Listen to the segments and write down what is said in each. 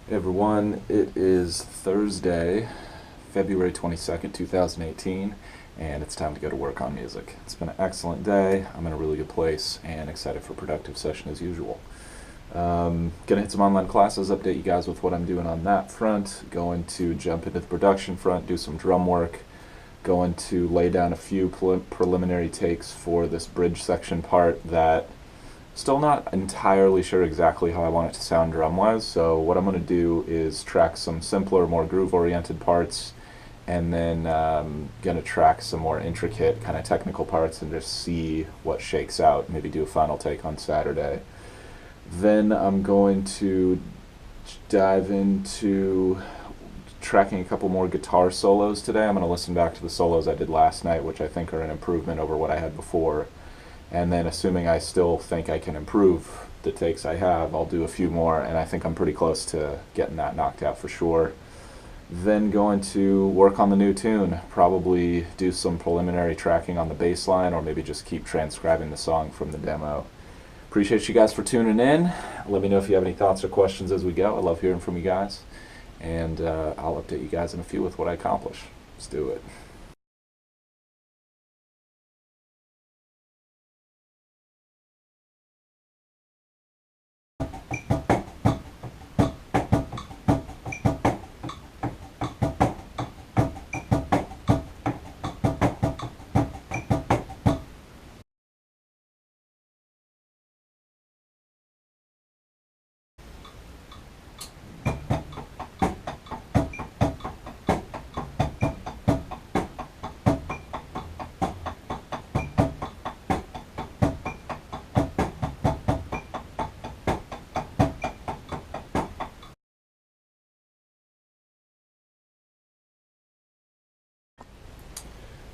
Hey everyone, it is Thursday, February 22nd, 2018, and it's time to go to work on music. It's been an excellent day. I'm in a really good place and excited for a productive session as usual. Gonna hit some online classes, update you guys with what I'm doing on that front. Going to jump into the production front, do some drum work. Going to lay down a few preliminary takes for this bridge section part that still not entirely sure exactly how I want it to sound drum-wise, so what I'm going to do is track some simpler, more groove-oriented parts, and then going to track some more intricate, kind of technical parts and just see what shakes out, maybe do a final take on Saturday. Then I'm going to dive into tracking a couple more guitar solos today. I'm going to listen back to the solos I did last night, which I think are an improvement over what I had before. And then assuming I still think I can improve the takes I have, I'll do a few more, and I think I'm pretty close to getting that knocked out for sure. Then going to work on the new tune, probably do some preliminary tracking on the bass line, or maybe just keep transcribing the song from the demo. Appreciate you guys for tuning in. Let me know if you have any thoughts or questions as we go. I love hearing from you guys, and I'll update you guys in a few with what I accomplish. Let's do it.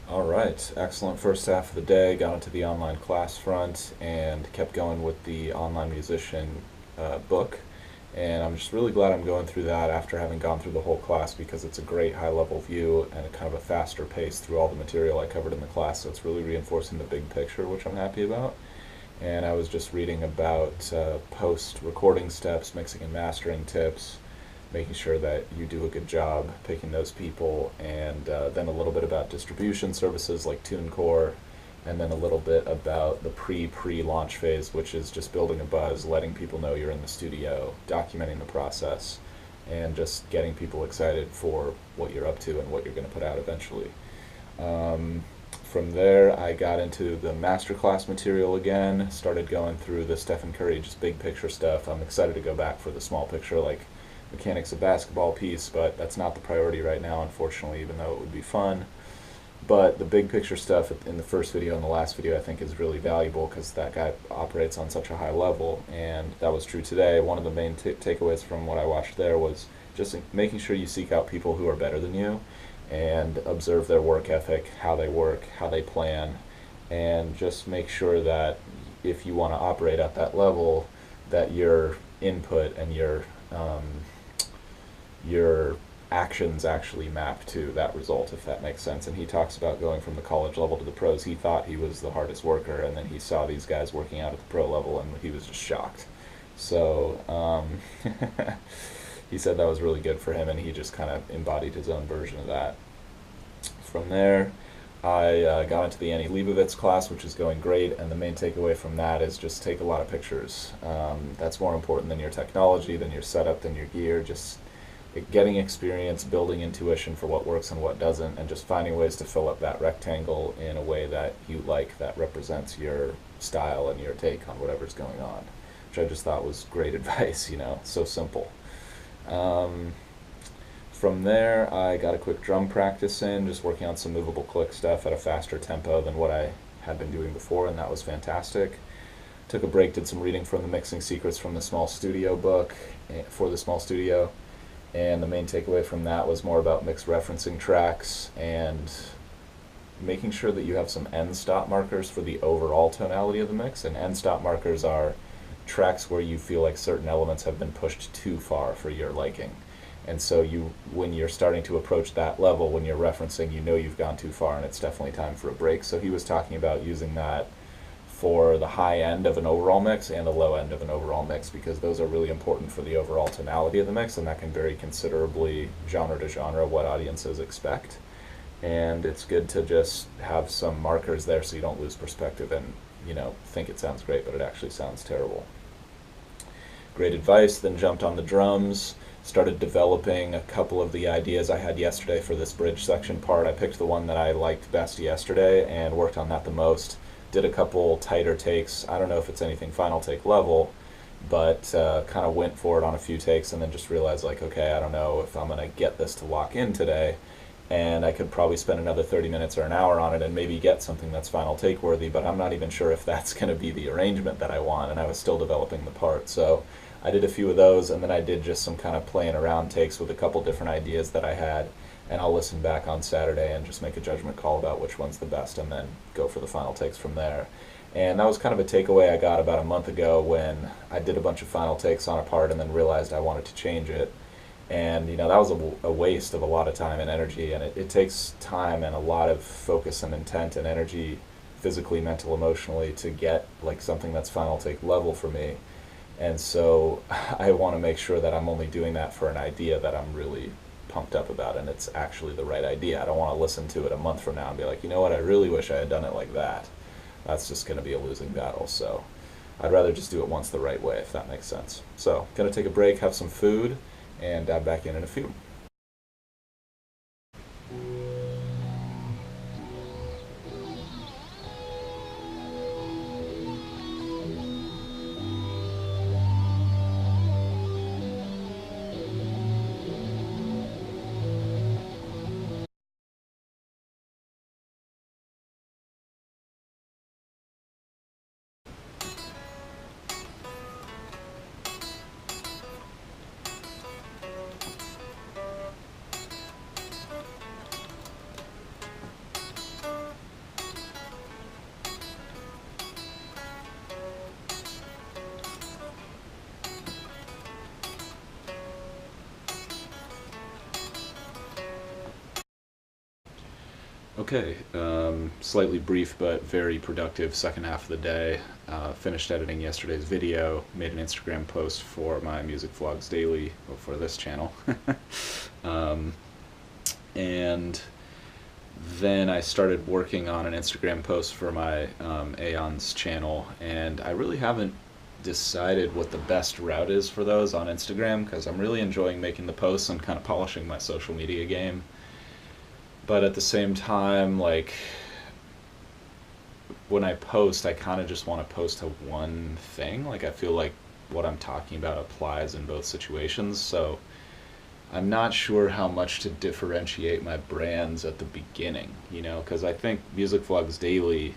All right, excellent first half of the day. Got into the online class front and kept going with the online musician book. And I'm just really glad I'm going through that after having gone through the whole class because it's a great high level view and a kind of a faster pace through all the material I covered in the class. So it's really reinforcing the big picture, which I'm happy about. And I was just reading about post recording steps, mixing and mastering tips, making sure that you do a good job picking those people, and then a little bit about distribution services like TuneCore, and then a little bit about the pre-launch phase, which is just building a buzz, letting people know you're in the studio, documenting the process, and just getting people excited for what you're up to and what you're going to put out eventually. From there, I got into the masterclass material again, started going through the Stephen Curry, just big picture stuff. I'm excited to go back for the small picture, like mechanics of basketball piece, but that's not the priority right now, unfortunately, even though it would be fun. But the big picture stuff in the first video and the last video I think is really valuable because that guy operates on such a high level, and that was true today. One of the main takeaways from what I watched there was just making sure you seek out people who are better than you and observe their work ethic, how they work, how they plan, and just make sure that if you want to operate at that level, that your input and your actions actually map to that result, if that makes sense. And he talks about going from the college level to the pros. He thought he was the hardest worker, and then he saw these guys working out at the pro level, and he was just shocked. So he said that was really good for him, and he just kind of embodied his own version of that. From there, I got into the Annie Leibovitz class, which is going great, and the main takeaway from that is just take a lot of pictures. That's more important than your technology, than your setup, than your gear. Just getting experience, building intuition for what works and what doesn't, and just finding ways to fill up that rectangle in a way that you like, that represents your style and your take on whatever's going on, which I just thought was great advice, so simple. From there, I got a quick drum practice in, just working on some movable click stuff at a faster tempo than what I had been doing before, and that was fantastic. Took a break, did some reading from the Mixing Secrets from the Small Studio book for the Small Studio, and the main takeaway from that was more about mix referencing tracks and making sure that you have some end stop markers for the overall tonality of the mix. And end stop markers are tracks where you feel like certain elements have been pushed too far for your liking. And so when you're starting to approach that level, when you're referencing, you've gone too far and it's definitely time for a break. So he was talking about using that for the high end of an overall mix and the low end of an overall mix, because those are really important for the overall tonality of the mix, and that can vary considerably genre to genre what audiences expect. And it's good to just have some markers there so you don't lose perspective and think it sounds great but it actually sounds terrible. Great advice. Then jumped on the drums, started developing a couple of the ideas I had yesterday for this bridge section part. I picked the one that I liked best yesterday and worked on that the most. Did a couple tighter takes. I don't know if it's anything final take level, but kind of went for it on a few takes and then just realized, like, okay, I don't know if I'm going to get this to lock in today, and I could probably spend another 30 minutes or an hour on it and maybe get something that's final take worthy, but I'm not even sure if that's going to be the arrangement that I want, and I was still developing the part. So I did a few of those, and then I did just some kind of playing around takes with a couple different ideas that I had, and I'll listen back on Saturday and just make a judgment call about which one's the best and then go for the final takes from there. And that was kind of a takeaway I got about a month ago when I did a bunch of final takes on a part and then realized I wanted to change it. And that was a waste of a lot of time and energy, and it takes time and a lot of focus and intent and energy, physically, mental, emotionally, to get like something that's final take level for me. And so I want to make sure that I'm only doing that for an idea that I'm really pumped up about and it's actually the right idea. I don't want to listen to it a month from now and be like, you know what, I really wish I had done it like that. That's just going to be a losing battle. So I'd rather just do it once the right way, if that makes sense. So going to take a break, have some food, and dive back in a few. Okay, slightly brief but very productive second half of the day. Finished editing yesterday's video, made an Instagram post for my Music Vlogs Daily, or for this channel. And then I started working on an Instagram post for my Aeons channel, and I really haven't decided what the best route is for those on Instagram, because I'm really enjoying making the posts and kind of polishing my social media game. But at the same time, like, when I post, I kind of just want to post to one thing. Like, I feel like what I'm talking about applies in both situations. So I'm not sure how much to differentiate my brands at the beginning, because I think Music Vlogs Daily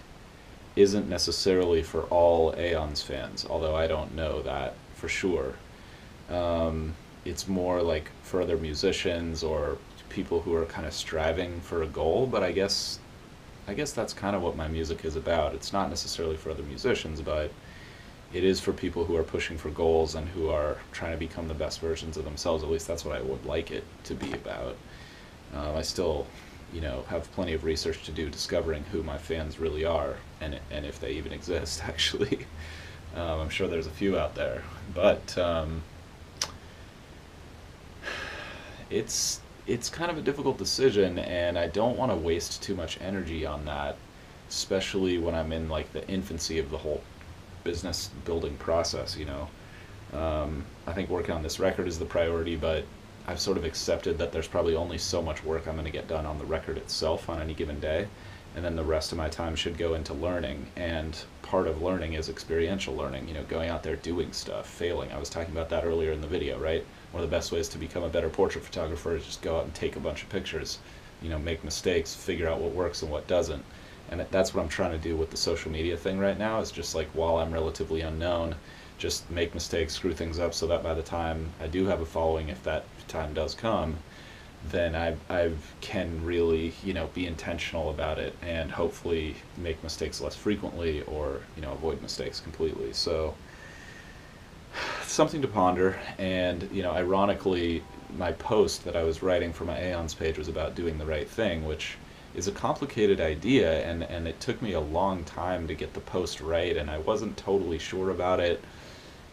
isn't necessarily for all Aeons fans, although I don't know that for sure. It's more like for other musicians or people who are kind of striving for a goal, but I guess that's kind of what my music is about. It's not necessarily for other musicians, but it is for people who are pushing for goals and who are trying to become the best versions of themselves. At least that's what I would like it to be about. I still, have plenty of research to do discovering who my fans really are and if they even exist, actually. I'm sure there's a few out there, but it's kind of a difficult decision, and I don't want to waste too much energy on that, especially when I'm in like the infancy of the whole business building process. I think working on this record is the priority, but I've sort of accepted that there's probably only so much work I'm going to get done on the record itself on any given day, and then the rest of my time should go into learning. And part of learning is experiential learning, going out there, doing stuff, failing. I was talking about that earlier in the video, right? One of the best ways to become a better portrait photographer is just go out and take a bunch of pictures, make mistakes, figure out what works and what doesn't. And that's what I'm trying to do with the social media thing right now, is just like, while I'm relatively unknown, just make mistakes, screw things up, so that by the time I do have a following, if that time does come, then I can really, be intentional about it and hopefully make mistakes less frequently, or, avoid mistakes completely. So something to ponder. And ironically, my post that I was writing for my Aeons page was about doing the right thing, which is a complicated idea, and it took me a long time to get the post right, and I wasn't totally sure about it.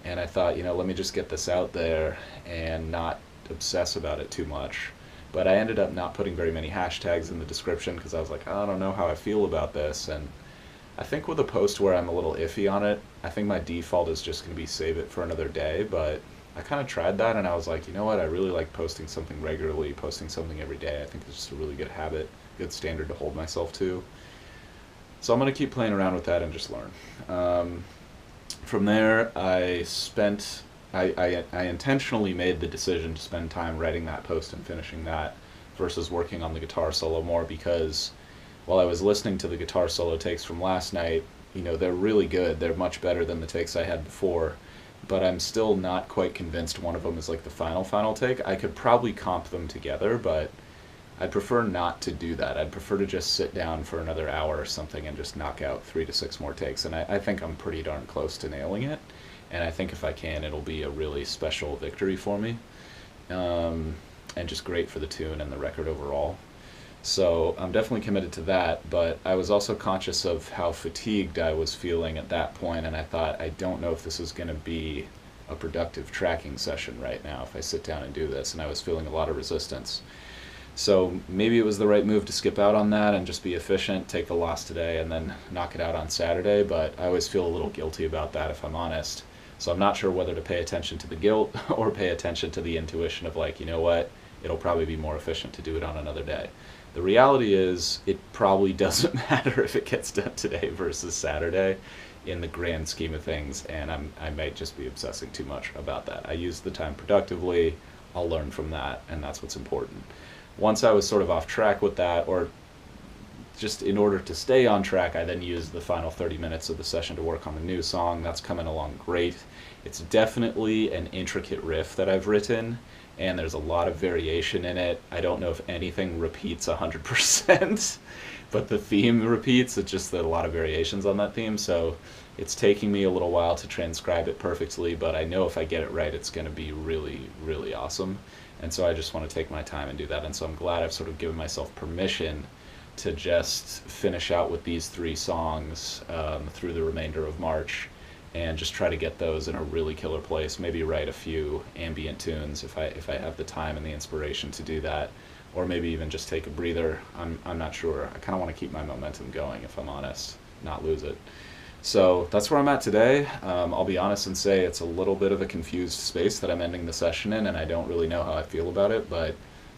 And I thought, let me just get this out there and not obsess about it too much. But I ended up not putting very many hashtags in the description because I was like, I don't know how I feel about this. And I think with a post where I'm a little iffy on it, I think my default is just going to be save it for another day. But I kind of tried that, and I was like, you know what? I really like posting something regularly, posting something every day. I think it's just a really good habit, good standard to hold myself to. So I'm going to keep playing around with that and just learn. From there, I intentionally made the decision to spend time writing that post and finishing that versus working on the guitar solo more, because while I was listening to the guitar solo takes from last night, they're really good. They're much better than the takes I had before, but I'm still not quite convinced one of them is like the final take. I could probably comp them together, but I'd prefer not to do that. I'd prefer to just sit down for another hour or something and just knock out 3 to 6 more takes. And I think I'm pretty darn close to nailing it. And I think if I can, it'll be a really special victory for me. And just great for the tune and the record overall. So I'm definitely committed to that, but I was also conscious of how fatigued I was feeling at that point, and I thought, I don't know if this is going to be a productive tracking session right now if I sit down and do this, and I was feeling a lot of resistance. So maybe it was the right move to skip out on that and just be efficient, take the loss today, and then knock it out on Saturday, but I always feel a little guilty about that if I'm honest. So I'm not sure whether to pay attention to the guilt or pay attention to the intuition of like, you know what, it'll probably be more efficient to do it on another day. The reality is it probably doesn't matter if it gets done today versus Saturday in the grand scheme of things, and I might just be obsessing too much about that. I use the time productively, I'll learn from that, and that's what's important. Once I was sort of off track with that, or just in order to stay on track, I then used the final 30 minutes of the session to work on the new song. That's coming along great. It's definitely an intricate riff that I've written, and there's a lot of variation in it. I don't know if anything repeats 100%, but the theme repeats. It's just that a lot of variations on that theme, so it's taking me a little while to transcribe it perfectly, but I know if I get it right, it's going to be really, really awesome. And so I just want to take my time and do that. And so I'm glad I've sort of given myself permission to just finish out with these 3 songs through the remainder of March and just try to get those in a really killer place. Maybe write a few ambient tunes if I have the time and the inspiration to do that, or maybe even just take a breather. I'm not sure. I kind of want to keep my momentum going, if I'm honest, not lose it. So that's where I'm at today. I'll be honest and say it's a little bit of a confused space that I'm ending the session in, and I don't really know how I feel about it, but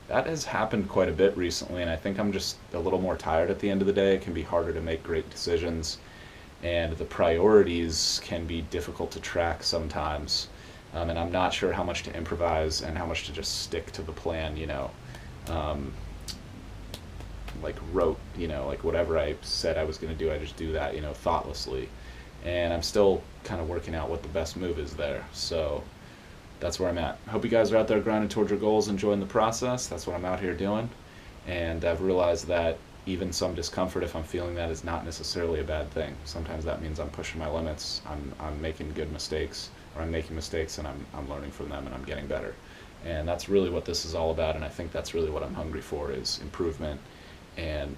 that has happened quite a bit recently, and I think I'm just a little more tired at the end of the day. It can be harder to make great decisions, and the priorities can be difficult to track sometimes, and I'm not sure how much to improvise and how much to just stick to the plan, like wrote, like whatever I said I was going to do, I just do that, thoughtlessly. And I'm still kind of working out what the best move is there. So that's where I'm at. Hope you guys are out there grinding towards your goals, enjoying the process. That's what I'm out here doing. And I've realized that even some discomfort, if I'm feeling that, is not necessarily a bad thing. Sometimes that means I'm pushing my limits, I'm making good mistakes, or I'm making mistakes and I'm learning from them and I'm getting better. And that's really what this is all about, and I think that's really what I'm hungry for, is improvement and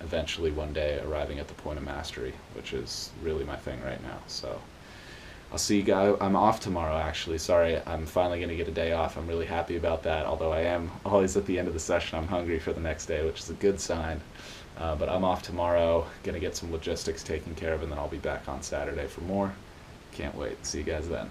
eventually one day arriving at the point of mastery, which is really my thing right now. So I'll see you guys. I'm off tomorrow, actually. Sorry, I'm finally going to get a day off. I'm really happy about that, although I am always at the end of the session. I'm hungry for the next day, which is a good sign. But I'm off tomorrow, going to get some logistics taken care of, and then I'll be back on Saturday for more. Can't wait. See you guys then.